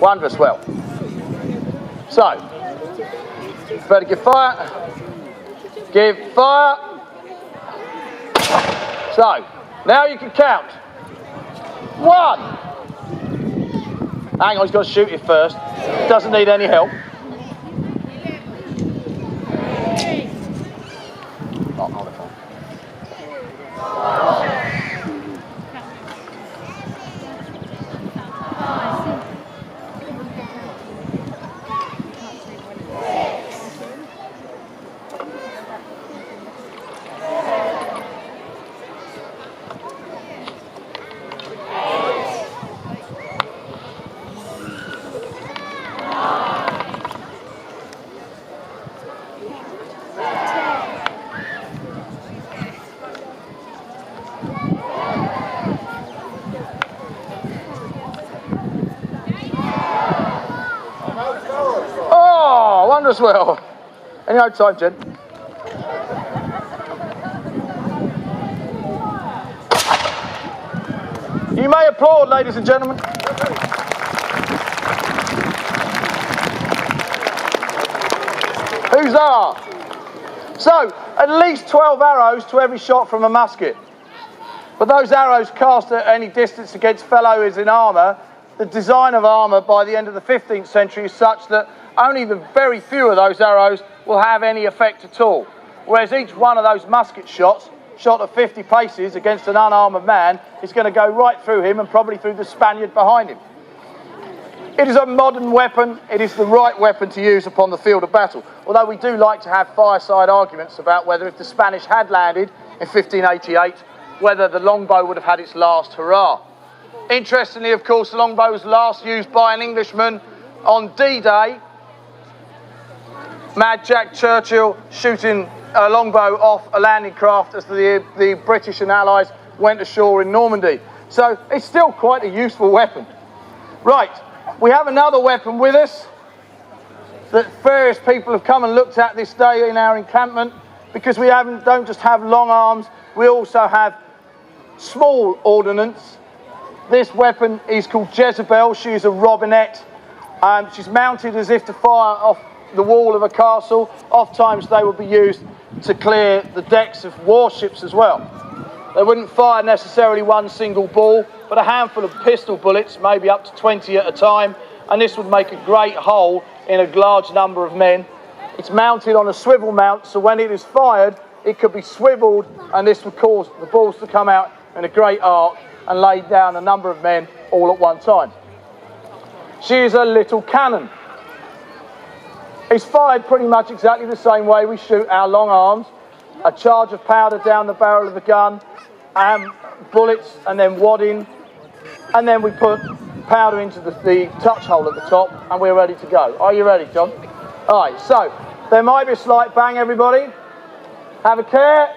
Wondrous well. So, better give fire. Give fire. So, now you can count. 1. Hang on, he's got to shoot it first. Doesn't need any help. Oh, hold it. Wondrous well. Any old time, Jen. You may applaud, ladies and gentlemen. Huzzah! So, at least 12 arrows to every shot from a musket. But those arrows cast at any distance against fellows in armour, the design of armour by the end of the 15th century is such that only the very few of those arrows will have any effect at all. Whereas each one of those musket shots, shot at 50 paces against an unarmoured man, is going to go right through him and probably through the Spaniard behind him. It is a modern weapon. It is the right weapon to use upon the field of battle. Although we do like to have fireside arguments about whether if the Spanish had landed in 1588, whether the longbow would have had its last hurrah. Interestingly, of course, the longbow was last used by an Englishman on D-Day. Mad Jack Churchill shooting a longbow off a landing craft as the British and Allies went ashore in Normandy. So it's still quite a useful weapon. Right, we have another weapon with us that various people have come and looked at this day in our encampment, because we don't just have long arms, we also have small ordnance. This weapon is called Jezebel. She is a robinet. She's mounted as if to fire off the wall of a castle. Oftentimes they would be used to clear the decks of warships as well. They wouldn't fire necessarily one single ball, but a handful of pistol bullets, maybe up to 20 at a time, and this would make a great hole in a large number of men. It's mounted on a swivel mount, so when it is fired, it could be swiveled, and this would cause the balls to come out in a great arc and lay down a number of men all at one time. She is a little cannon. It's fired pretty much exactly the same way we shoot our long arms. A charge of powder down the barrel of the gun, bullets and then wadding, and then we put powder into the touch hole at the top, and we're ready to go. Are you ready, John? All right, so there might be a slight bang, everybody. Have a care.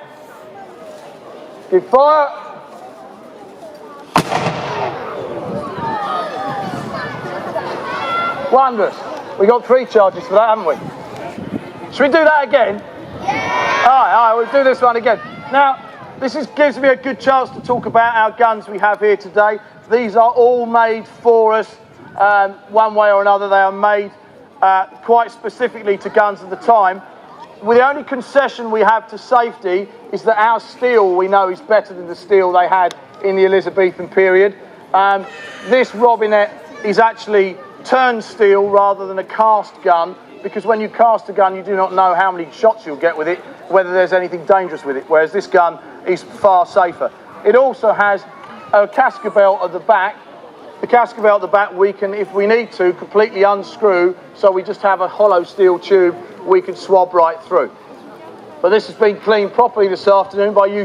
Give fire. Wondrous. We got 3 charges for that, haven't we? Should we do that again? Yeah. All right, we'll do this one again. Now, gives me a good chance to talk about our guns we have here today. These are all made for us, one way or another. They are made quite specifically to guns of the time. Well, the only concession we have to safety is that our steel, we know, is better than the steel they had in the Elizabethan period. This robinet is actually turned steel rather than a cast gun, because when you cast a gun you do not know how many shots you'll get with it, whether there's anything dangerous with it, whereas this gun is far safer. It also has a cascabel at the back. The cascabel at the back we can, if we need to, completely unscrew, so we just have a hollow steel tube we can swab right through. But this has been cleaned properly this afternoon by using